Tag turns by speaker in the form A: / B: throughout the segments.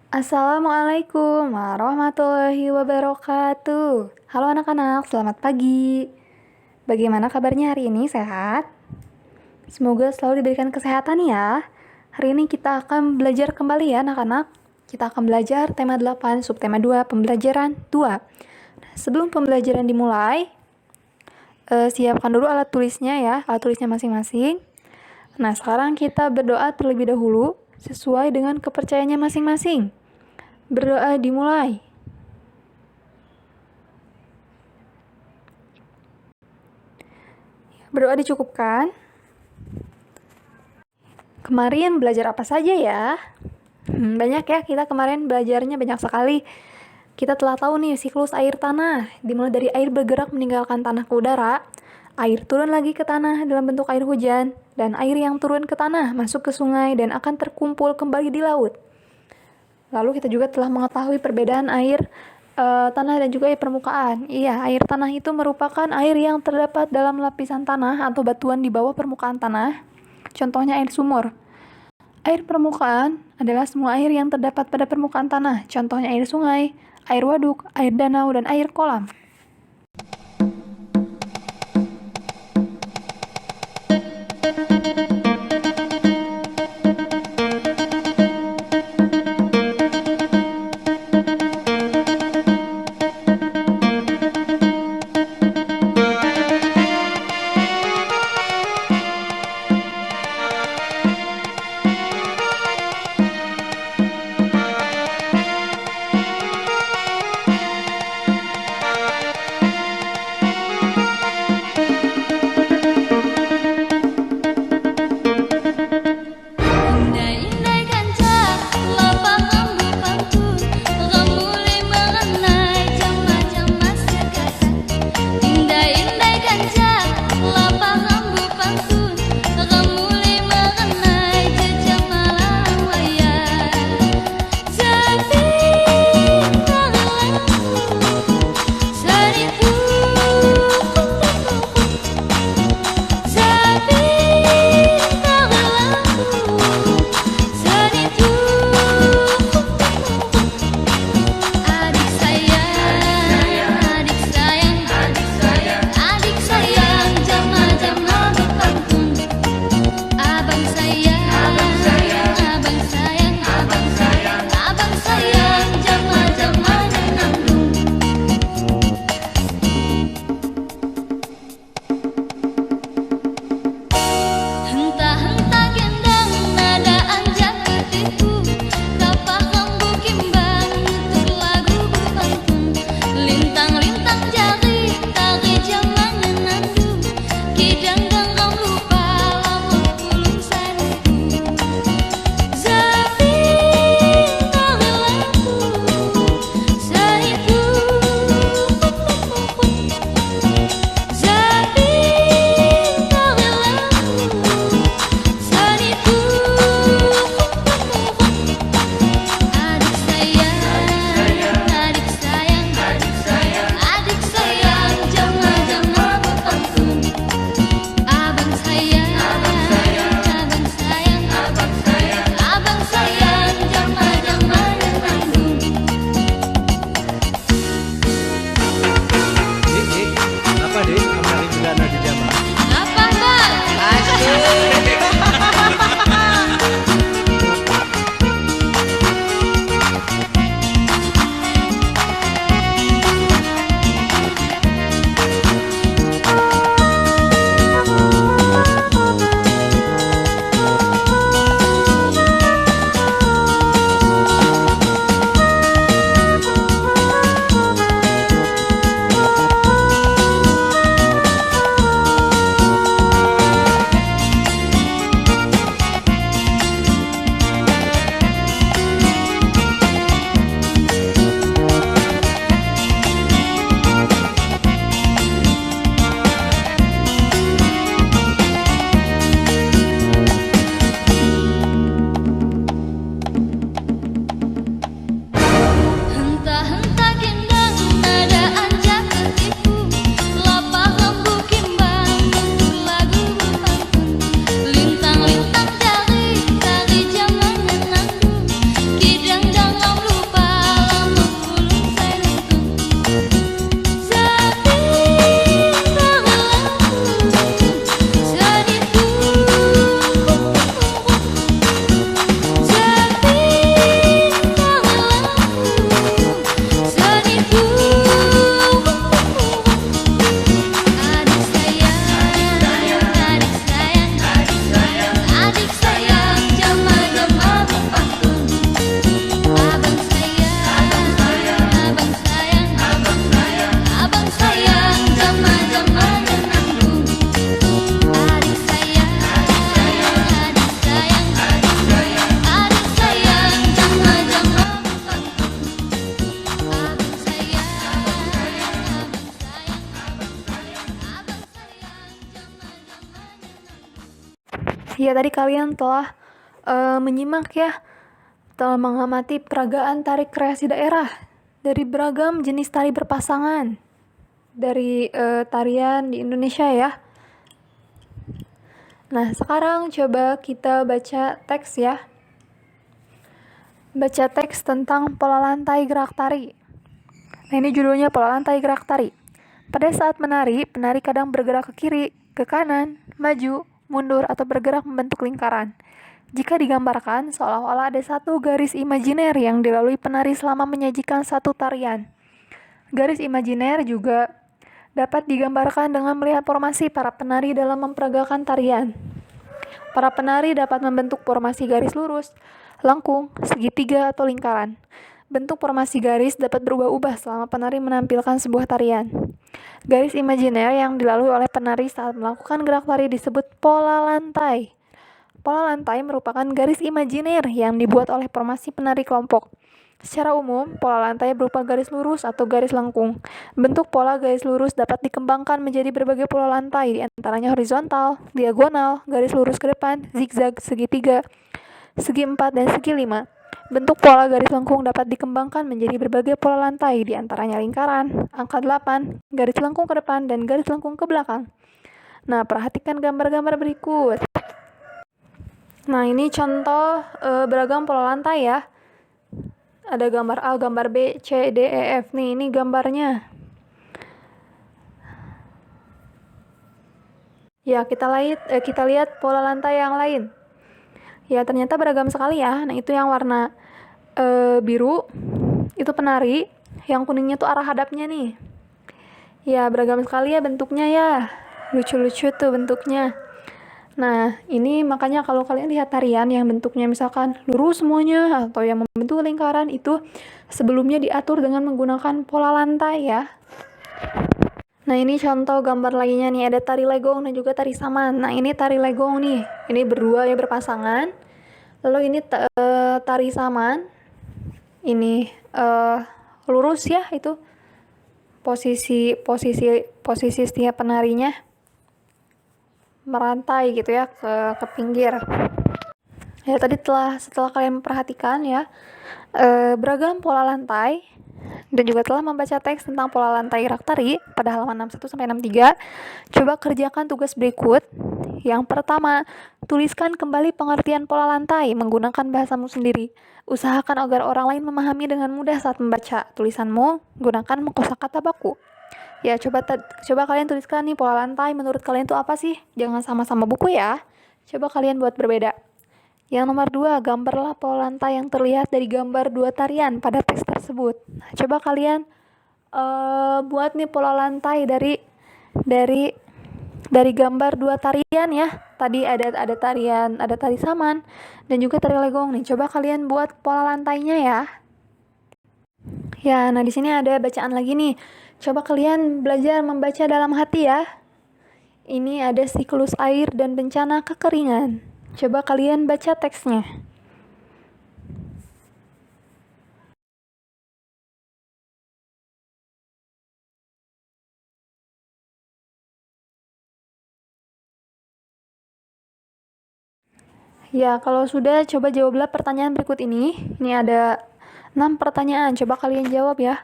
A: Assalamualaikum warahmatullahi wabarakatuh. Halo anak-anak, selamat pagi. Bagaimana kabarnya hari ini? Sehat? Semoga selalu diberikan kesehatan ya. Hari ini kita akan belajar kembali ya anak-anak. Kita akan belajar tema 8, subtema 2, pembelajaran 2. Sebelum pembelajaran dimulai, siapkan dulu alat tulisnya ya, alat tulisnya masing-masing. Nah, sekarang kita berdoa terlebih dahulu sesuai dengan kepercayaannya masing-masing. Berdoa dimulai. Berdoa dicukupkan. Kemarin belajar apa saja ya? Banyak ya, kita kemarin belajarnya banyak sekali. Kita telah tahu nih siklus air tanah, dimulai dari air bergerak meninggalkan tanah ke udara, air turun lagi ke tanah dalam bentuk air hujan, dan air yang turun ke tanah masuk ke sungai dan akan terkumpul kembali di laut. Lalu kita juga telah mengetahui perbedaan air tanah dan juga air permukaan. Iya, air tanah itu merupakan air yang terdapat dalam lapisan tanah atau batuan di bawah permukaan tanah. Contohnya air sumur. Air permukaan adalah semua air yang terdapat pada permukaan tanah. Contohnya air sungai, air waduk, air danau, dan air kolam. Ya, tadi kalian telah menyimak ya, telah mengamati peragaan tari kreasi daerah dari beragam jenis tari berpasangan dari tarian di Indonesia ya. Nah, sekarang coba kita baca teks ya. Baca teks tentang pola lantai gerak tari. Nah, ini judulnya pola lantai gerak tari. Pada saat menari, penari kadang bergerak ke kiri, ke kanan, maju, mundur, atau bergerak membentuk lingkaran. Jika digambarkan, seolah-olah ada satu garis imajiner yang dilalui penari selama menyajikan satu tarian. Garis imajiner juga dapat digambarkan dengan melihat formasi para penari dalam memperagakan tarian. Para penari dapat membentuk formasi garis lurus, lengkung, segitiga, atau lingkaran. Bentuk formasi garis dapat berubah-ubah selama penari menampilkan sebuah tarian. Garis imajiner yang dilalui oleh penari saat melakukan gerak tari disebut pola lantai. Pola lantai merupakan garis imajiner yang dibuat oleh formasi penari kelompok. Secara umum, pola lantai berupa garis lurus atau garis lengkung. Bentuk pola garis lurus dapat dikembangkan menjadi berbagai pola lantai, di antaranya horizontal, diagonal, garis lurus ke depan, zigzag, segitiga, segi 4, dan segi 5. Bentuk pola garis lengkung dapat dikembangkan menjadi berbagai pola lantai, di antaranya lingkaran, angka 8, garis lengkung ke depan, dan garis lengkung ke belakang. Nah, perhatikan gambar-gambar berikut. Nah, ini contoh beragam pola lantai ya. Ada gambar A, gambar B, C, D, E, F. Nih, ini gambarnya. Ya, kita lihat pola lantai yang lain. Ya, ternyata beragam sekali ya. Nah, itu yang warna biru, itu penari. Yang kuningnya tuh arah hadapnya nih. Ya, beragam sekali ya bentuknya ya. Lucu-lucu tuh bentuknya. Nah, ini makanya kalau kalian lihat tarian yang bentuknya misalkan lurus semuanya atau yang membentuk lingkaran, itu sebelumnya diatur dengan menggunakan pola lantai ya. Nah, ini contoh gambar lainnya nih, ada tari legong dan juga tari saman. Nah, ini tari legong nih, ini berdua ya berpasangan. Lalu ini tari saman, ini lurus ya, itu posisi setiap penarinya merantai gitu ya ke pinggir. Ya, tadi setelah kalian memperhatikan ya beragam pola lantai dan juga telah membaca teks tentang pola lantai gerak tari pada halaman 61 sampai 63, coba kerjakan tugas berikut. Yang pertama, tuliskan kembali pengertian pola lantai menggunakan bahasamu sendiri. Usahakan agar orang lain memahami dengan mudah saat membaca tulisanmu, gunakan kosakata baku. Ya, coba kalian tuliskan nih pola lantai menurut kalian itu apa sih? Jangan sama-sama buku ya. Coba kalian buat berbeda. Yang nomor 2, gambarlah pola lantai yang terlihat dari gambar dua tarian pada teks tersebut. Nah, coba kalian buat nih pola lantai dari gambar dua tarian ya. Tadi ada tari saman dan juga tari legong nih. Coba kalian buat pola lantainya ya. Ya, nah di sini ada bacaan lagi nih. Coba kalian belajar membaca dalam hati ya. Ini ada siklus air dan bencana kekeringan. Coba kalian baca teksnya. Ya, kalau sudah, coba jawablah pertanyaan berikut ini. Ini ada 6 pertanyaan, coba kalian jawab ya.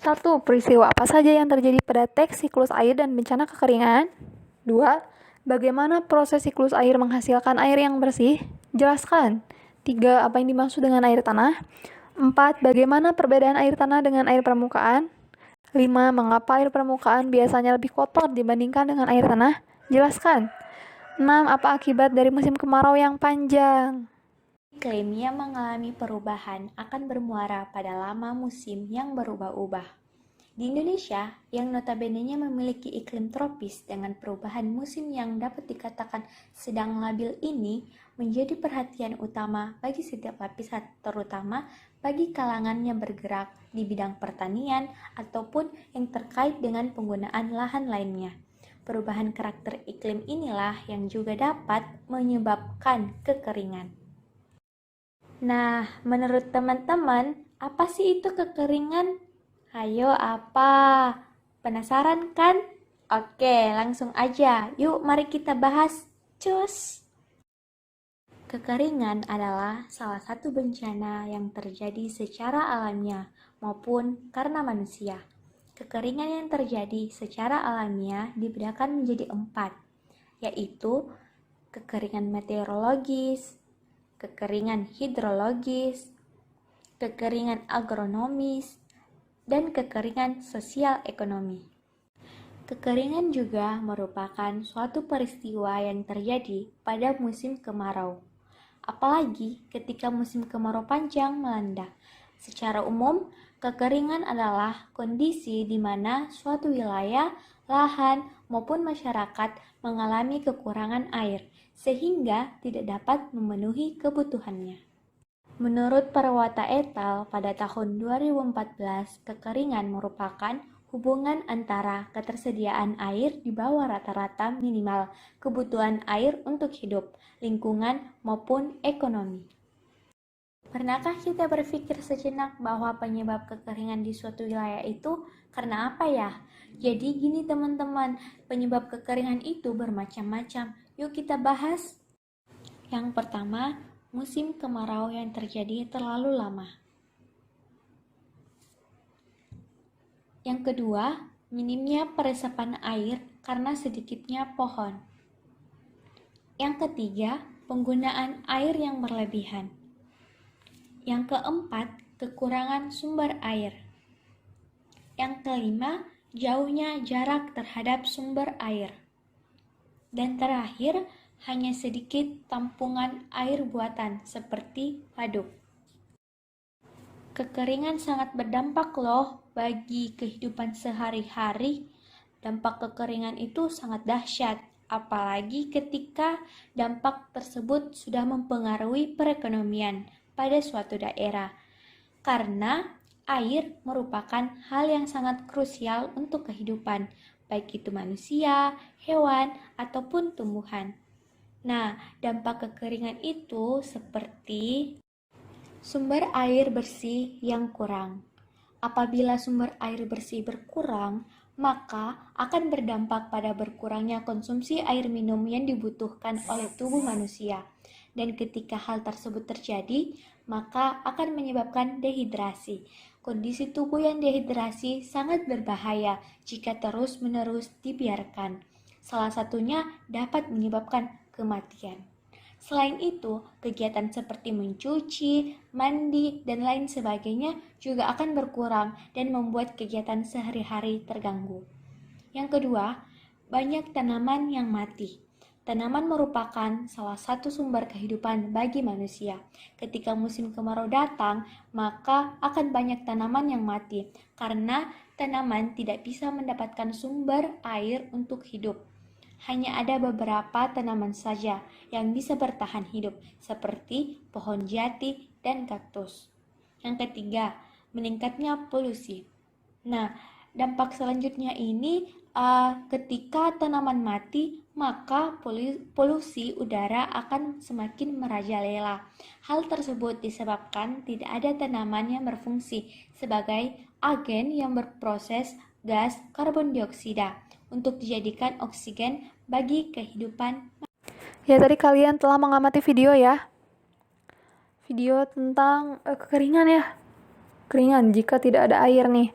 A: 1. Peristiwa apa saja yang terjadi pada teks siklus air dan bencana kekeringan? 2. Bagaimana proses siklus air menghasilkan air yang bersih? Jelaskan. 3. Apa yang dimaksud dengan air tanah? 4. Bagaimana perbedaan air tanah dengan air permukaan? 5. Mengapa air permukaan biasanya lebih kotor dibandingkan dengan air tanah? Jelaskan. 6. Apa akibat dari musim kemarau yang panjang?
B: Iklim yang mengalami perubahan akan bermuara pada lama musim yang berubah-ubah. Di Indonesia, yang notabene-nya memiliki iklim tropis dengan perubahan musim yang dapat dikatakan sedang labil ini, menjadi perhatian utama bagi setiap lapisan, terutama bagi kalangan yang bergerak di bidang pertanian ataupun yang terkait dengan penggunaan lahan lainnya. Perubahan karakter iklim inilah yang juga dapat menyebabkan kekeringan. Nah, menurut teman-teman, apa sih itu kekeringan? Ayo, apa? Penasaran kan? Oke, langsung aja. Yuk, mari kita bahas. Cus! Kekeringan adalah salah satu bencana yang terjadi secara alamiah maupun karena manusia. Kekeringan yang terjadi secara alamiah dibedakan menjadi 4, yaitu kekeringan meteorologis, kekeringan hidrologis, kekeringan agronomis, dan kekeringan sosial ekonomi. Kekeringan juga merupakan suatu peristiwa yang terjadi pada musim kemarau, apalagi ketika musim kemarau panjang melanda. Secara umum, kekeringan adalah kondisi di mana suatu wilayah, lahan, maupun masyarakat mengalami kekurangan air, sehingga tidak dapat memenuhi kebutuhannya. Menurut Parwata et al. Pada tahun 2014, kekeringan merupakan hubungan antara ketersediaan air di bawah rata-rata minimal kebutuhan air untuk hidup, lingkungan, maupun ekonomi. Pernahkah kita berpikir sejenak bahwa penyebab kekeringan di suatu wilayah itu karena apa ya? Jadi gini teman-teman, penyebab kekeringan itu bermacam-macam. Yuk kita bahas. Yang pertama, musim kemarau yang terjadi terlalu lama. Yang kedua, minimnya peresapan air karena sedikitnya pohon. Yang ketiga, penggunaan air yang berlebihan. Yang keempat, kekurangan sumber air. Yang kelima, jauhnya jarak terhadap sumber air. Dan terakhir, hanya sedikit tampungan air buatan seperti waduk. Kekeringan sangat berdampak loh bagi kehidupan sehari-hari. Dampak kekeringan itu sangat dahsyat, apalagi ketika dampak tersebut sudah mempengaruhi perekonomian pada suatu daerah. Karena air merupakan hal yang sangat krusial untuk kehidupan, baik itu manusia, hewan, ataupun tumbuhan. Nah, dampak kekeringan itu seperti sumber air bersih yang kurang. Apabila sumber air bersih berkurang, maka akan berdampak pada berkurangnya konsumsi air minum yang dibutuhkan oleh tubuh manusia. Dan ketika hal tersebut terjadi, maka akan menyebabkan dehidrasi. Kondisi tubuh yang dehidrasi sangat berbahaya jika terus-menerus dibiarkan. Salah satunya dapat menyebabkan kematian. Selain itu, kegiatan seperti mencuci, mandi, dan lain sebagainya juga akan berkurang dan membuat kegiatan sehari-hari terganggu. Yang kedua, banyak tanaman yang mati. Tanaman merupakan salah satu sumber kehidupan bagi manusia. Ketika musim kemarau datang, maka akan banyak tanaman yang mati karena tanaman tidak bisa mendapatkan sumber air untuk hidup. Hanya ada beberapa tanaman saja yang bisa bertahan hidup, seperti pohon jati dan kaktus. Yang ketiga, meningkatnya polusi. Nah, dampak selanjutnya ini ketika tanaman mati, maka polusi udara akan semakin merajalela. Hal tersebut disebabkan tidak ada tanaman yang berfungsi sebagai agen yang berproses gas karbon dioksida untuk dijadikan oksigen bagi kehidupan.
A: Ya, tadi kalian telah mengamati video ya. Video tentang kekeringan ya. Kekeringan jika tidak ada air nih.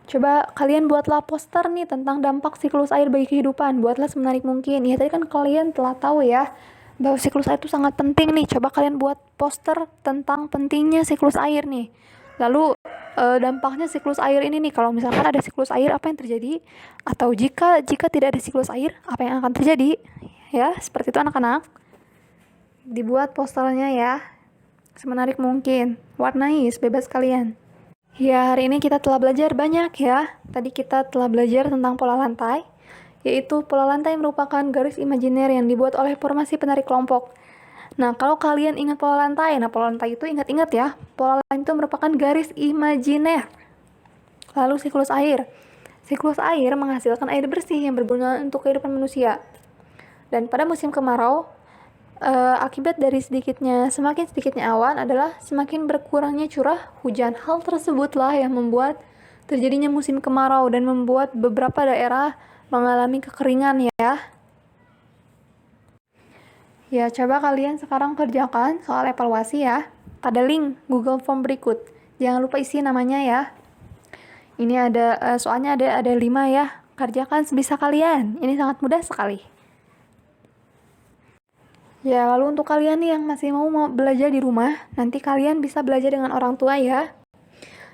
A: Coba kalian buatlah poster nih tentang dampak siklus air bagi kehidupan. Buatlah semenarik mungkin. Ya, tadi kan kalian telah tahu ya bahwa siklus air itu sangat penting nih. Coba kalian buat poster tentang pentingnya siklus air nih. Lalu dampaknya siklus air ini nih, kalau misalkan ada siklus air apa yang terjadi, atau jika tidak ada siklus air apa yang akan terjadi ya, seperti itu anak-anak. Dibuat posternya ya semenarik mungkin, warnai sebebas kalian. Ya, hari ini kita telah belajar banyak ya. Tadi kita telah belajar tentang pola lantai, yaitu pola lantai merupakan garis imajiner yang dibuat oleh formasi penarik kelompok. Nah, kalau kalian ingat pola lantai, pola lantai itu ingat-ingat ya, pola lantai itu merupakan garis imajiner. Lalu siklus air. Siklus air menghasilkan air bersih yang berguna untuk kehidupan manusia. Dan pada musim kemarau, akibat dari semakin sedikitnya awan adalah semakin berkurangnya curah hujan. Hal tersebutlah yang membuat terjadinya musim kemarau dan membuat beberapa daerah mengalami kekeringan ya. Ya, coba kalian sekarang kerjakan soal evaluasi ya. Pada link Google Form berikut. Jangan lupa isi namanya ya. Ini soalnya ada 5 ya. Kerjakan sebisa kalian. Ini sangat mudah sekali. Ya, lalu untuk kalian nih yang masih mau belajar di rumah, nanti kalian bisa belajar dengan orang tua ya.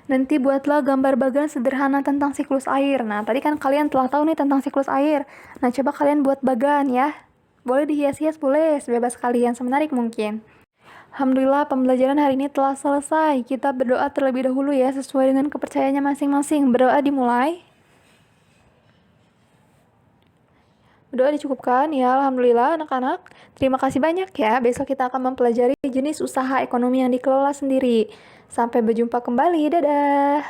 A: Nanti buatlah gambar bagan sederhana tentang siklus air. Nah, tadi kan kalian telah tahu nih tentang siklus air. Nah, coba kalian buat bagan ya. Boleh dihias-hias, boleh. Sebebas kalian, semenarik mungkin. Alhamdulillah, pembelajaran hari ini telah selesai. Kita berdoa terlebih dahulu ya, sesuai dengan kepercayaannya masing-masing. Berdoa dimulai. Berdoa dicukupkan ya, Alhamdulillah anak-anak. Terima kasih banyak ya. Besok kita akan mempelajari jenis usaha ekonomi yang dikelola sendiri. Sampai berjumpa kembali. Dadah.